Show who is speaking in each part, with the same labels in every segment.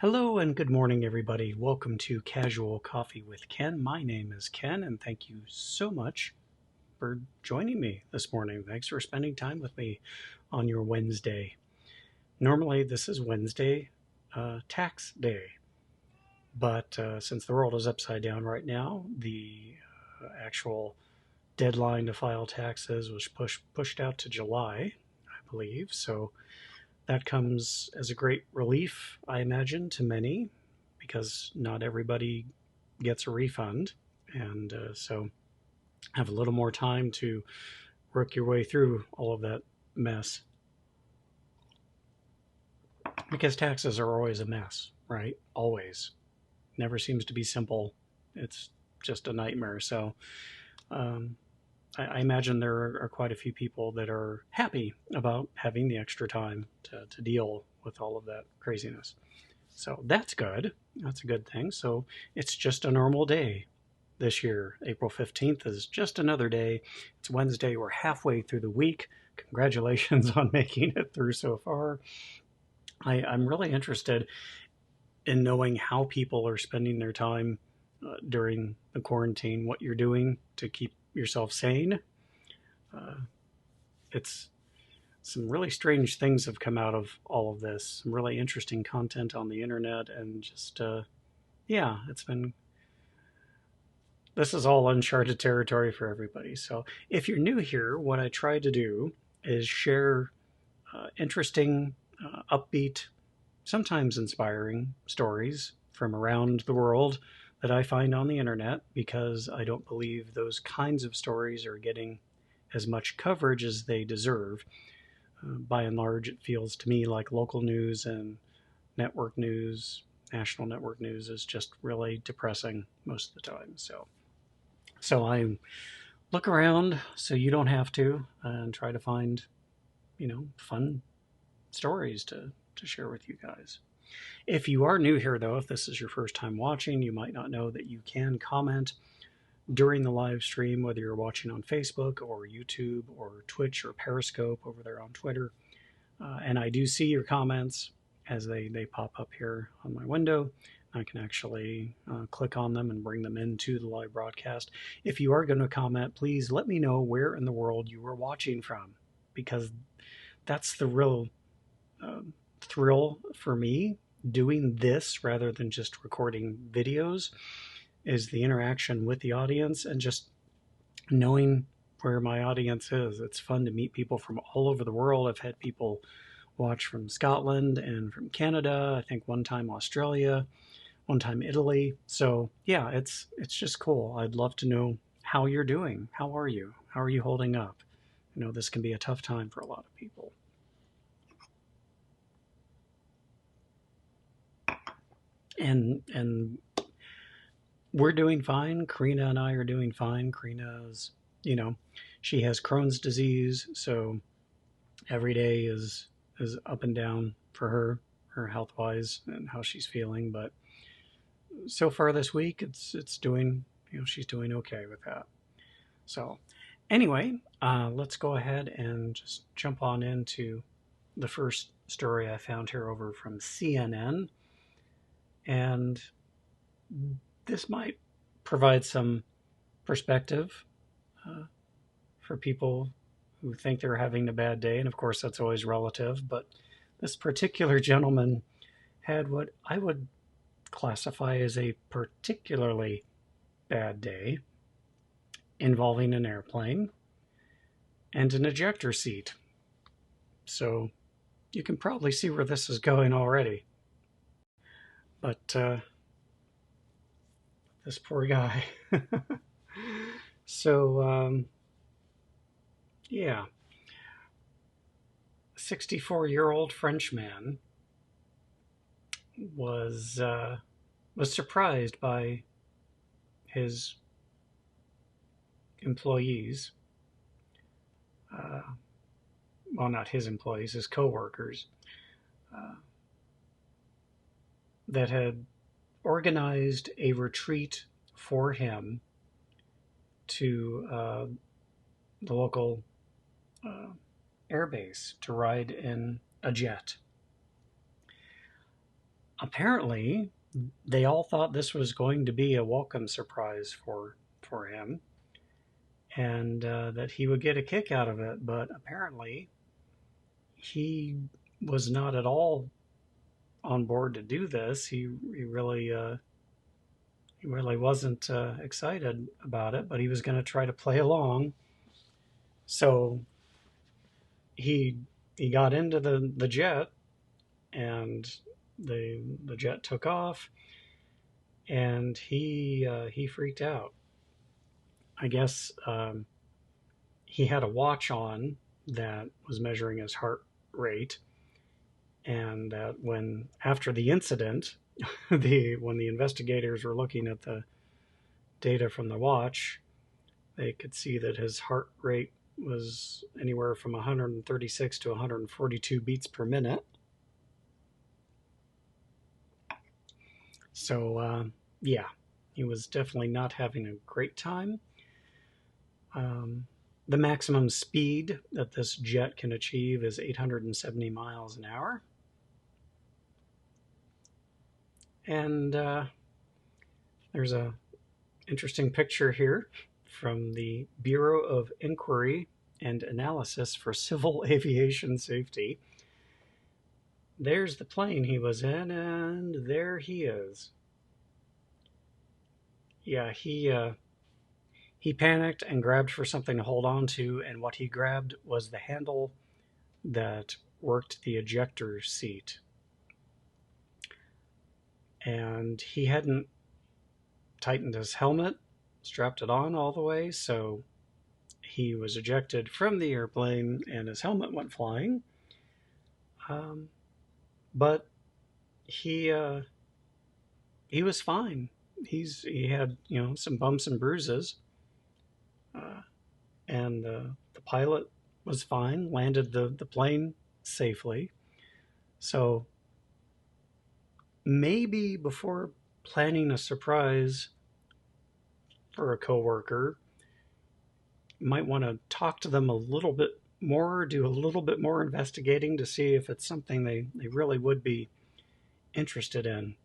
Speaker 1: Hello and good morning, everybody. Welcome to Casual Coffee with Ken. My name is Ken, and thank you so much for joining me this morning. Thanks for spending time with me on your Wednesday. Normally, this is Wednesday, tax day, but since the world is upside down right now, the actual deadline to file taxes was pushed out to July, I believe. So that comes as a great relief, I imagine, to many, because not everybody gets a refund. And so have a little more time to work your way through all of that mess. Because taxes are always a mess, right? Always. Never seems to be simple. It's just a nightmare. So um, I imagine there are quite a few people that are happy about having the extra time to deal with all of that craziness. So that's good. That's a good thing. So it's just a normal day this year. April 15th is just another day. It's Wednesday. We're halfway through the week. Congratulations on making it through so far. I'm really interested in knowing how people are spending their time during the quarantine, what you're doing to keep yourself sane. Uh, it's some really strange things have come out of all of this. Some really interesting content on the internet, and just yeah, it's been. This is all uncharted territory for everybody. So if you're new here, what I try to do is share interesting, upbeat, sometimes inspiring stories from around the world that I find on the internet, because I don't believe those kinds of stories are getting as much coverage as they deserve. By and large, it feels to me like local news and network news, national network news, is just really depressing most of the time. So I look around so you don't have to, and try to find, fun stories to share with you guys. If you are new here, though, if this is your first time watching, you might not know that you can comment during the live stream, whether you're watching on Facebook or YouTube or Twitch or Periscope over there on Twitter. And I do see your comments as they pop up here on my window. I can actually click on them and bring them into the live broadcast. If you are going to comment, please let me know where in the world you are watching from, because that's the real thrill for me doing this rather than just recording videos, is the interaction with the audience and just knowing where my audience is. It's fun to meet people from all over the world. I've had people watch from Scotland and from Canada, I think one time Australia, one time Italy. So yeah, it's just cool. I'd love to know how you're doing. How are you? How are you holding up? This can be a tough time for a lot of people. And we're doing fine. Karina and I are doing fine. Karina's, she has Crohn's disease, so every day is up and down for her health wise and how she's feeling. But so far this week, it's doing, she's doing okay with that. So anyway, let's go ahead and just jump on into the first story I found here over from CNN. And this might provide some perspective for people who think they're having a bad day. And of course, that's always relative. But this particular gentleman had what I would classify as a particularly bad day, involving an airplane and an ejector seat. So you can probably see where this is going already. But this poor guy. So, yeah. 64-year-old Frenchman was surprised by his employees. Well, not his employees, his coworkers, that had organized a retreat for him to the local airbase to ride in a jet. Apparently, they all thought this was going to be a welcome surprise for him, and that he would get a kick out of it. But apparently, he was not at all on board to do this. He really wasn't excited about it, but he was going to try to play along. So he he got into the jet, and the jet took off, and he freaked out. I guess he had a watch on that was measuring his heart rate, and that when after the incident, the when the investigators were looking at the data from the watch, they could see that his heart rate was anywhere from 136 to 142 beats per minute. So, yeah, he was definitely not having a great time. Um, the maximum speed that this jet can achieve is 870 miles an hour. And there's a interesting picture here from the Bureau of Inquiry and Analysis for Civil Aviation Safety. There's the plane he was in, and there he is. Yeah, he panicked and grabbed for something to hold on to, and what he grabbed was the handle that worked the ejector seat. And he hadn't tightened his helmet, strapped it on all the way, so he was ejected from the airplane and his helmet went flying. Um, but he was fine. He had some bumps and bruises, uh, and the pilot was fine. Landed the plane safely. So maybe before planning a surprise for a coworker, you might want to talk to them a little bit more, do a little bit more investigating to see if it's something they really would be interested in.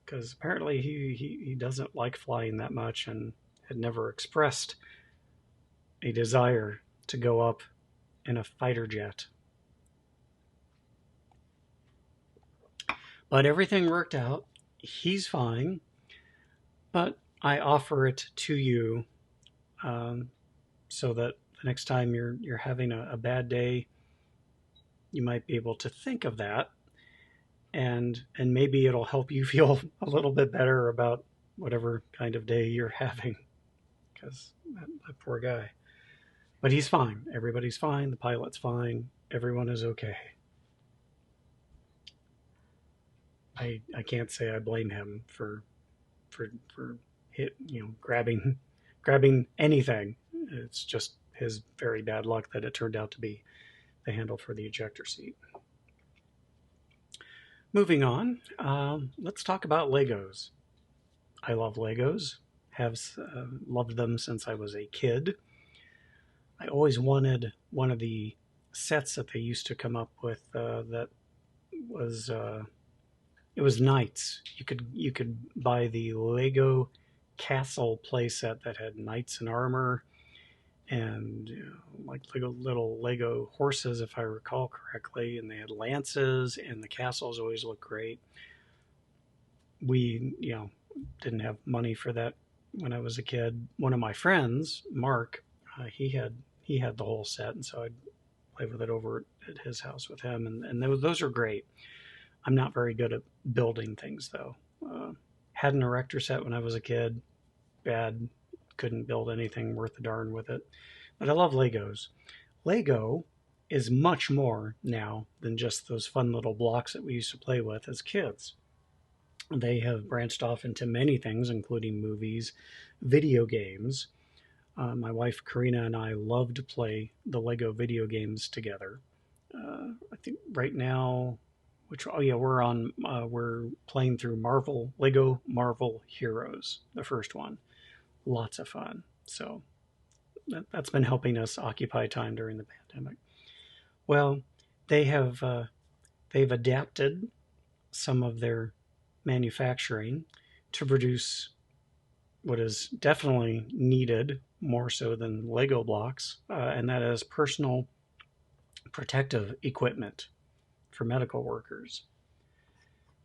Speaker 1: Because apparently he doesn't like flying that much and had never expressed a desire to go up in a fighter jet. But everything worked out. He's fine. But I offer it to you, so that the next time you're having a bad day, you might be able to think of that, and maybe it'll help you feel a little bit better about whatever kind of day you're having. Because that poor guy. But he's fine. Everybody's fine. The pilot's fine. Everyone is okay. I can't say I blame him for grabbing anything. It's just his very bad luck that it turned out to be the handle for the ejector seat. Moving on, let's talk about Legos. I love Legos. Have loved them since I was a kid. I always wanted one of the sets that they used to come up with that was it was knights. You could buy the Lego castle playset that had knights in armor and like little Lego horses, if I recall correctly, and they had lances, and the castles always looked great. We didn't have money for that when I was a kid. One of my friends, Mark, he had the whole set, and so I'd play with it over at his house with him, and those are great. I'm not very good at building things though. Had an erector set when I was a kid. Bad, couldn't build anything worth a darn with it. But I love Legos. Lego is much more now than just those fun little blocks that we used to play with as kids. They have branched off into many things, including movies, video games. My wife Karina and I love to play the Lego video games together. I think right now, we're playing through Lego Marvel Heroes, the first one. Lots of fun. So that's been helping us occupy time during the pandemic. Well, they have they've adapted some of their manufacturing to produce what is definitely needed more so than Lego blocks, and that is personal protective equipment for medical workers.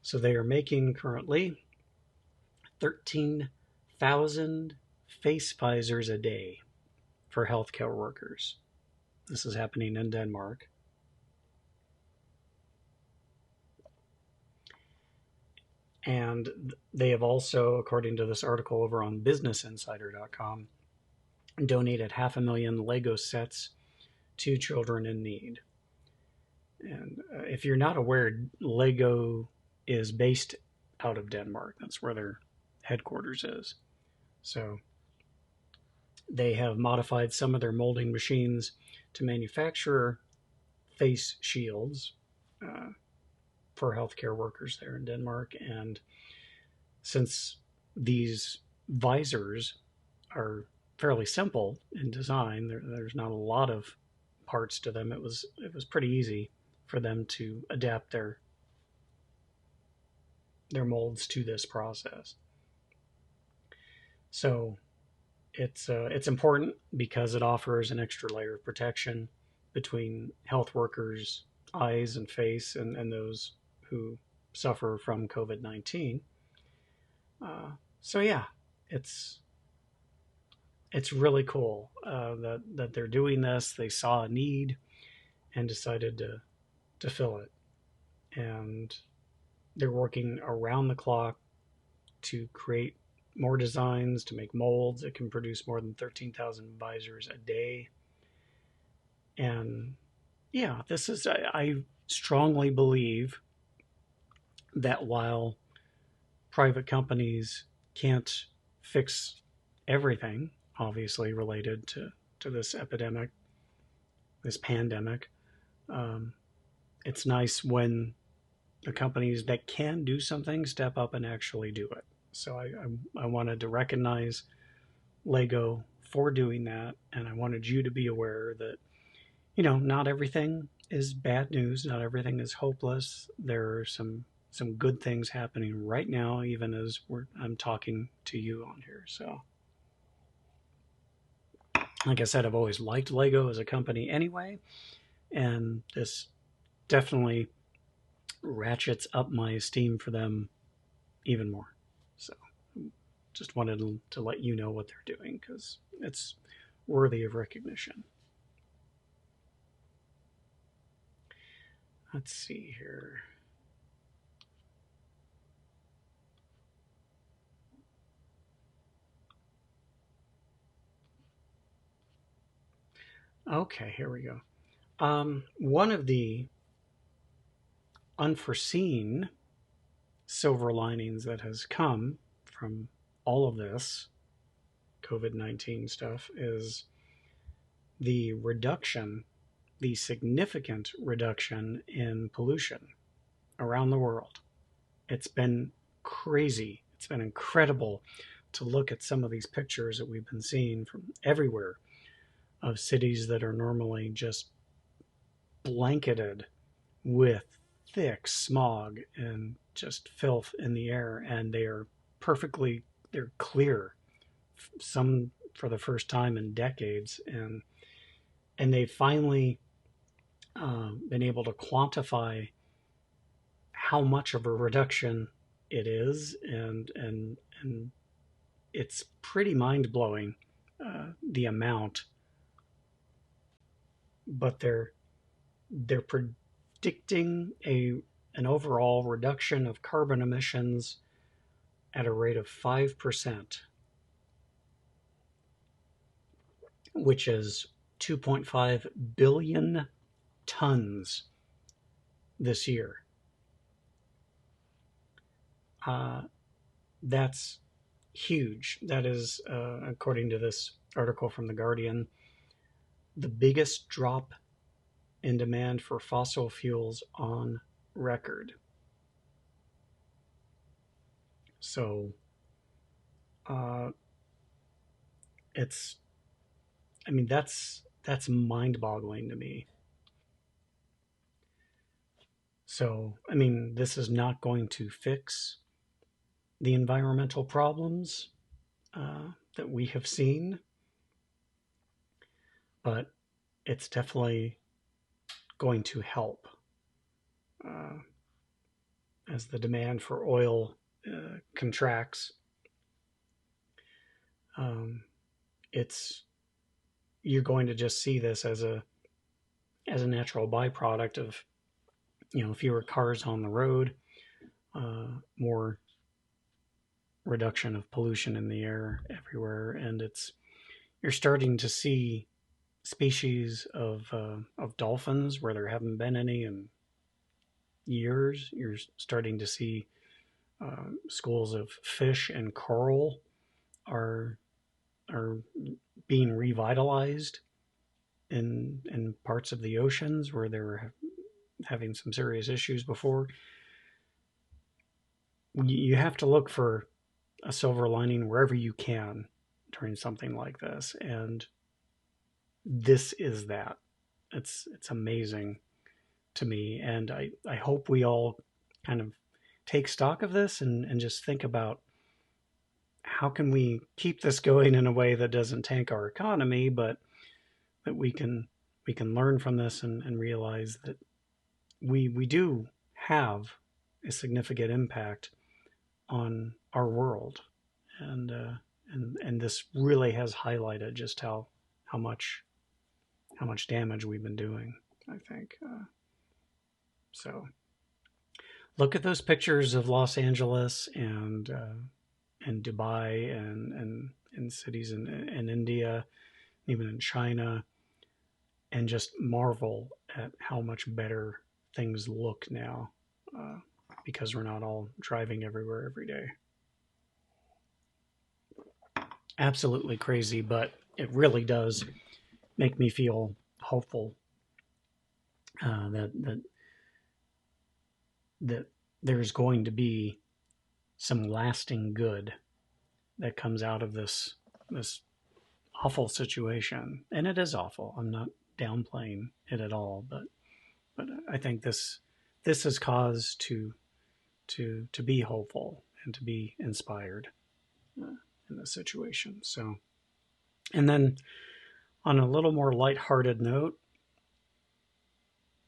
Speaker 1: So they are making currently 13,000 face visors a day for healthcare workers. This is happening in Denmark. And they have also, according to this article over on businessinsider.com, donated 500,000 Lego sets to children in need. And if you're not aware, Lego is based out of Denmark. That's where their headquarters is. So they have modified some of their molding machines to manufacture face shields for healthcare workers there in Denmark. And since these visors are fairly simple in design, there's not a lot of parts to them. It was pretty easy for them to adapt their molds to this process. So it's important because it offers an extra layer of protection between health workers' eyes and face and those who suffer from COVID-19. So yeah, it's really cool that they're doing this. They saw a need and decided to fill it, and they're working around the clock to create more designs, to make molds that can produce more than 13,000 visors a day. And yeah, this is, I strongly believe that while private companies can't fix everything, obviously related to this epidemic, this pandemic, it's nice when the companies that can do something step up and actually do it. So I wanted to recognize Lego for doing that, and I wanted you to be aware that, not everything is bad news, not everything is hopeless. There are some good things happening right now, even as I'm talking to you on here. So, like I said, I've always liked Lego as a company anyway, and this definitely ratchets up my esteem for them even more. So just wanted to let you know what they're doing because it's worthy of recognition. Let's see here. Okay, here we go. One of the unforeseen silver linings that has come from all of this COVID-19 stuff is the significant reduction in pollution around the world. It's been crazy. It's been incredible to look at some of these pictures that we've been seeing from everywhere of cities that are normally just blanketed with thick smog and just filth in the air, and they're clear, some for the first time in decades, and they finally been able to quantify how much of a reduction it is, and it's pretty mind blowing, the amount. But they're predicting an overall reduction of carbon emissions at a rate of 5%, which is 2.5 billion tons this year. That's huge. That is, according to this article from The Guardian, the biggest drop in demand for fossil fuels on record. So it's, that's mind-boggling to me. So, I mean, this is not going to fix the environmental problems that we have seen, but it's definitely going to help uh, as the demand for oil contracts. Um, it's You're going to just see this as a natural byproduct of fewer cars on the road, more reduction of pollution in the air everywhere, and it's you're starting to see species of dolphins where there haven't been any in years. You're starting to see schools of fish and coral are are being revitalized in parts of the oceans where they were having some serious issues before. You have to look for a silver lining wherever you can during something like this, and this is that. It's amazing to me, and I hope we all kind of take stock of this and just think about how can we keep this going in a way that doesn't tank our economy, but that we can learn from this and realize that we do have a significant impact on our world, and and this really has highlighted just how much how much damage we've been doing. I think so. Look at those pictures of Los Angeles and Dubai and cities in India, even in China, and just marvel at how much better things look now uh, because we're not all driving everywhere every day. Absolutely crazy, but it really does make me feel hopeful that there's going to be some lasting good that comes out of this awful situation. And it is awful. I'm not downplaying it at all, but I think this is cause to be hopeful and to be inspired uh, in this situation. So, and then on a little more lighthearted note,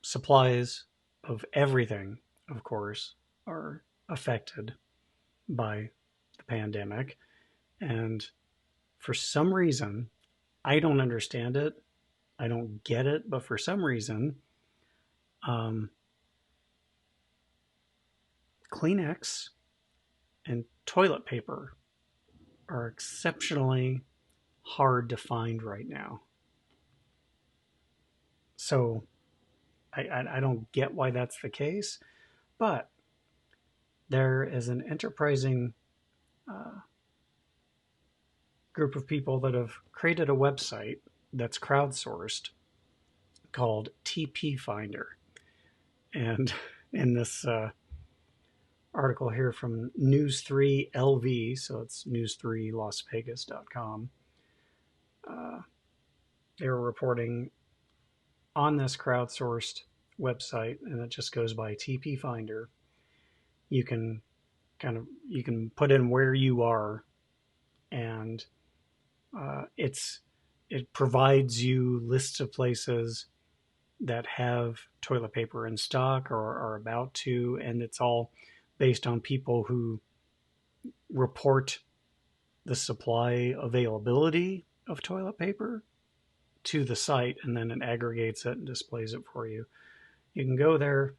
Speaker 1: supplies of everything, of course, are affected by the pandemic. And for some reason, I don't understand it. I don't get it. But for some reason, um, Kleenex and toilet paper are exceptionally hard to find right now. So I don't get why that's the case. But there is an enterprising uh, group of people that have created a website that's crowdsourced called TP Finder. And in this article here from News 3 LV, so it's news3lasvegas.com, uh, they were reporting on this crowdsourced website, and it just goes by TP Finder. You can you can put in where you are, and it provides you lists of places that have toilet paper in stock or are about to, and it's all based on people who report the supply availability of toilet paper to the site, and then it aggregates it and displays it for you. You can go there.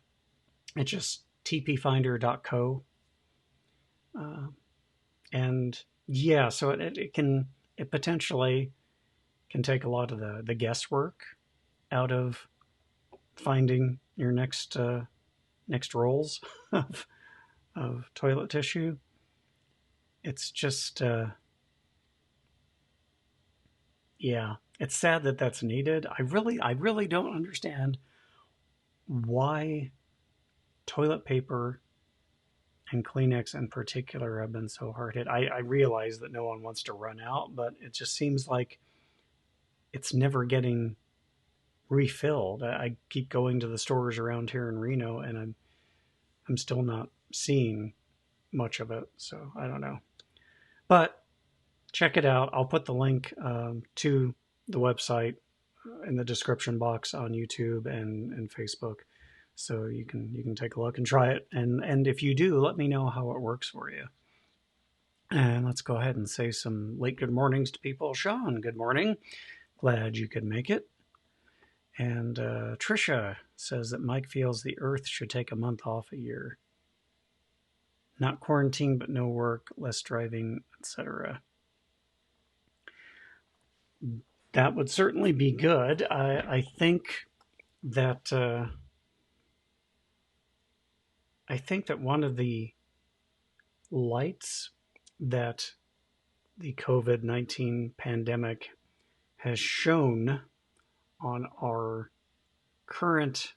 Speaker 1: It's just tpfinder.co. Uh, and yeah, so it potentially can take a lot of the guesswork out of finding your next rolls of toilet tissue. It's just yeah, it's sad that that's needed. I really don't understand why toilet paper and Kleenex in particular have been so hard hit. I realize that no one wants to run out, but it just seems like it's never getting refilled. I keep going to the stores around here in Reno, and I'm still not seeing much of it. So I don't know. But check it out. I'll put the link to the website in the description box on YouTube and Facebook, so you can take a look and try it. And if you do, let me know how it works for you. And let's go ahead and say some late good mornings to people. Sean, good morning. Glad you could make it. And Trisha says that Mike feels the Earth should take a month off a year. Not quarantine, but no work, less driving, etc. That would certainly be good. I think that one of the lights that the COVID-19 pandemic has shown on our current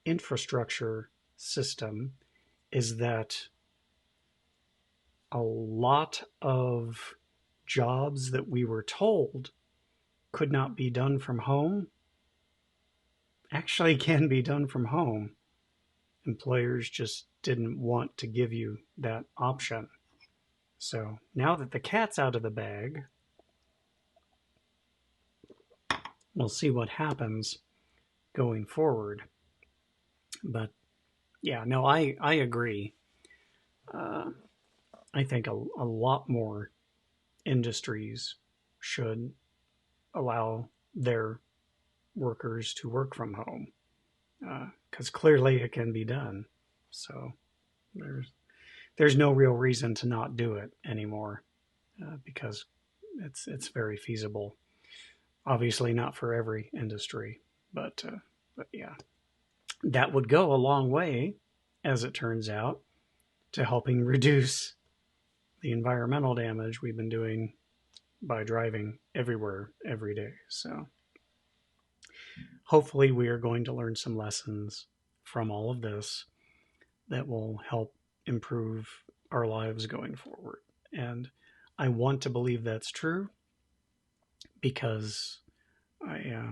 Speaker 1: infrastructure system is that a lot of jobs that we were told could not be done from home actually can be done from home. Employers just didn't want to give you that option. So now that the cat's out of the bag, we'll see what happens going forward. But yeah, no, I agree. I think a lot more industries should allow their workers to work from home, because clearly it can be done. So there's no real reason to not do it anymore, because it's very feasible. Obviously not for every industry, but yeah, that would go a long way, as it turns out, to helping reduce the environmental damage we've been doing by driving everywhere every day. So hopefully we are going to learn some lessons from all of this that will help improve our lives going forward. And I want to believe that's true, because I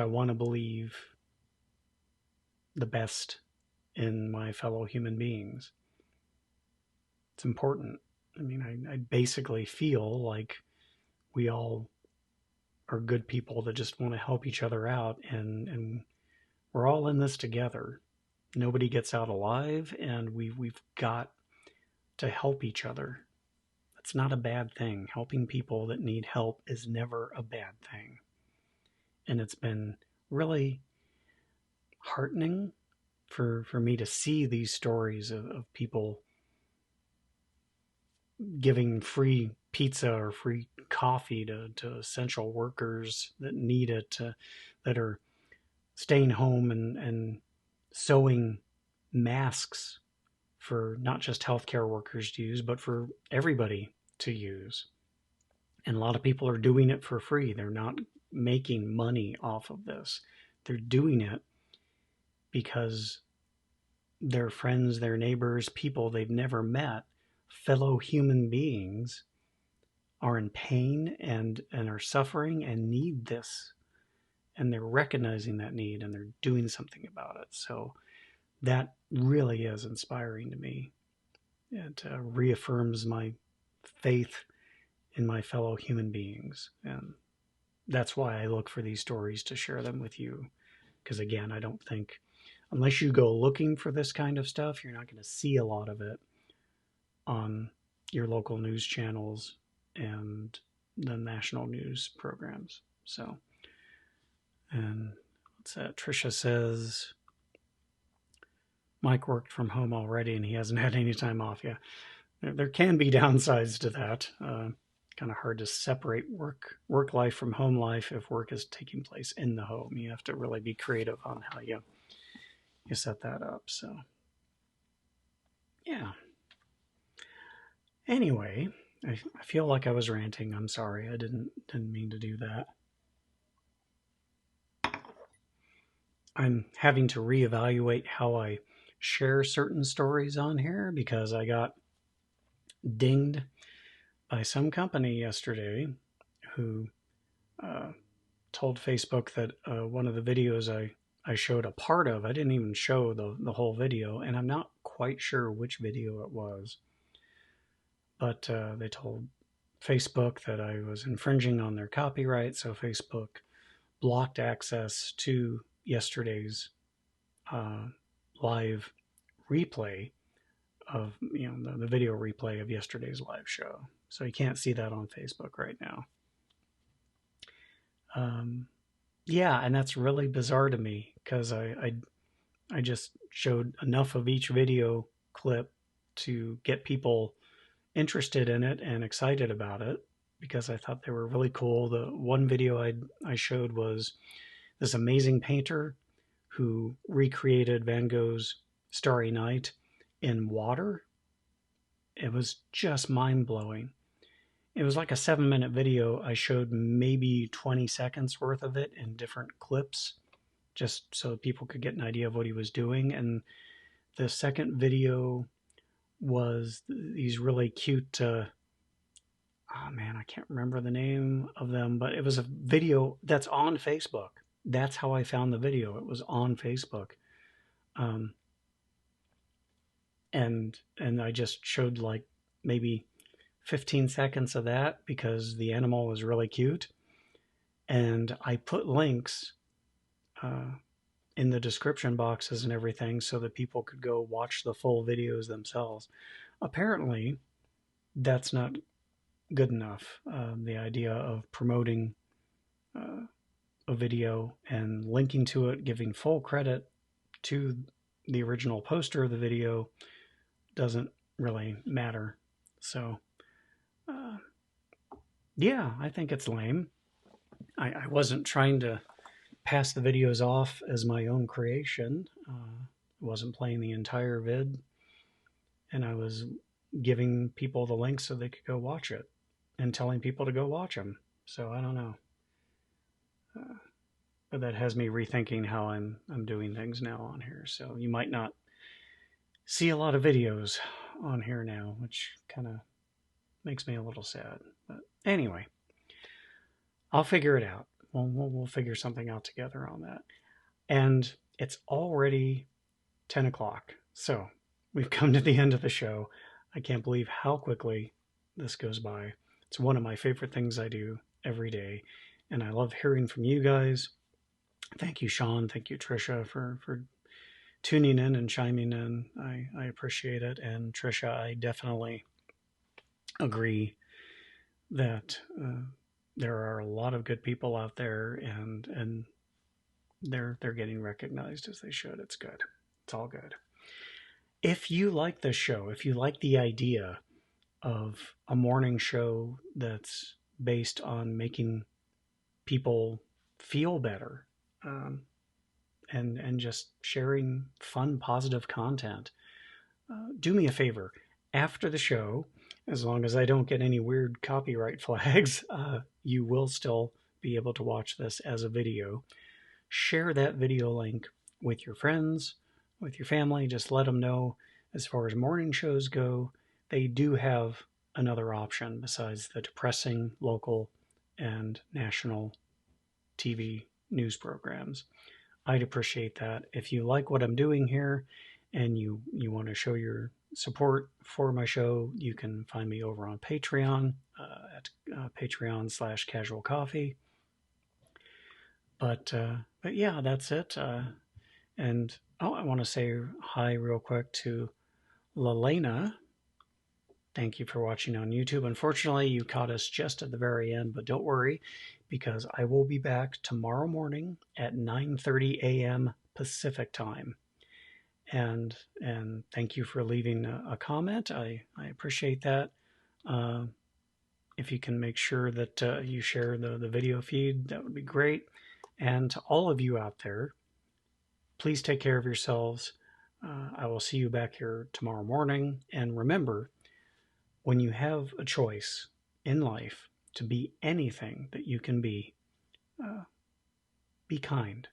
Speaker 1: want to believe the best in my fellow human beings. It's important. I mean, I basically feel like we all are good people that just want to help each other out, and we're all in this together. Nobody gets out alive, and we've got to help each other. That's not a bad thing. Helping people that need help is never a bad thing. And it's been really heartening for me to see these stories of people giving free pizza or free coffee to essential workers that need it, that are staying home and sewing masks for not just healthcare workers to use, but for everybody to use. And a lot of people are doing it for free. They're not making money off of this. They're doing it because their friends, their neighbors, people they've never met, fellow human beings, are in pain and are suffering and need this. And they're recognizing that need, and they're doing something about it. So that really is inspiring to me. It reaffirms my faith in my fellow human beings. And that's why I look for these stories to share them with you. Because again, I don't think, unless you go looking for this kind of stuff, you're not going to see a lot of it on your local news channels and the national news programs. So, and what's that? Trisha says, Mike worked from home already and he hasn't had any time off. Yeah, there can be downsides to that. Kind of hard to separate work life from home life if work is taking place in the home. You have to really be creative on how you set that up. So, yeah. Anyway, I feel like I was ranting. I'm sorry. I didn't mean to do that. I'm having to reevaluate how I share certain stories on here, because I got dinged by some company yesterday who told Facebook that one of the videos I showed a part of, I didn't even show the whole video, and I'm not quite sure which video it was. But they told Facebook that I was infringing on their copyright, so Facebook blocked access to yesterday's uh, live replay of the video replay of yesterday's live show. So you can't see that on Facebook right now. Yeah, and that's really bizarre to me because I just showed enough of each video clip to get people interested in it and excited about it because I thought they were really cool. The one video I showed was this amazing painter who recreated Van Gogh's Starry Night in water. It was just mind-blowing. It was like a 7-minute video. I showed maybe 20 seconds worth of it in different clips just so people could get an idea of what he was doing. And the second video was these really cute, oh man, I can't remember the name of them, but it was a video that's on Facebook. That's how I found the video. It was on Facebook. And I just showed like maybe 15 seconds of that because the animal was really cute. And I put links in the description boxes and everything so that people could go watch the full videos themselves. Apparently, that's not good enough. The idea of promoting a video and linking to it, giving full credit to the original poster of the video doesn't really matter. So, yeah, I think it's lame. I wasn't trying to pass the videos off as my own creation. I wasn't playing the entire vid, and I was giving people the link so they could go watch it and telling people to go watch them. So I don't know. But that has me rethinking how I'm doing things now on here. So you might not see a lot of videos on here now, which kind of makes me a little sad. But anyway, I'll figure it out. We'll figure something out together on that. And it's already 10 o'clock. So we've come to the end of the show. I can't believe how quickly this goes by. It's one of my favorite things I do every day. And I love hearing from you guys. Thank you, Sean. Thank you, Trisha, for tuning in and chiming in. I appreciate it. And Trisha, I definitely agree that there are a lot of good people out there, and they're getting recognized as they should. It's good. It's all good. If you like this show, if you like the idea of a morning show that's based on making people feel better, and just sharing fun, positive content, do me a favor. After the show, as long as I don't get any weird copyright flags, you will still be able to watch this as a video. Share that video link with your friends, with your family. Just let them know, as far as morning shows go, they do have another option besides the depressing local and national TV news programs. I'd appreciate that. If you like what I'm doing here and you want to show your support for my show, you can find me over on Patreon at Patreon/Casual Coffee. But yeah, that's it. And I want to say hi real quick to Lelena. Thank you for watching on YouTube. Unfortunately, you caught us just at the very end, but don't worry, because I will be back tomorrow morning at 9:30 a.m. Pacific time. And thank you for leaving a comment. I appreciate that. If you can make sure that you share the video feed, that would be great. And to all of you out there, please take care of yourselves. I will see you back here tomorrow morning. And remember, when you have a choice in life to be anything that you can be kind.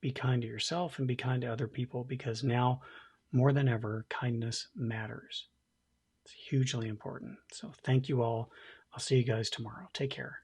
Speaker 1: Be kind to yourself and be kind to other people, because now more than ever, kindness matters. It's hugely important. So thank you all. I'll see you guys tomorrow. Take care.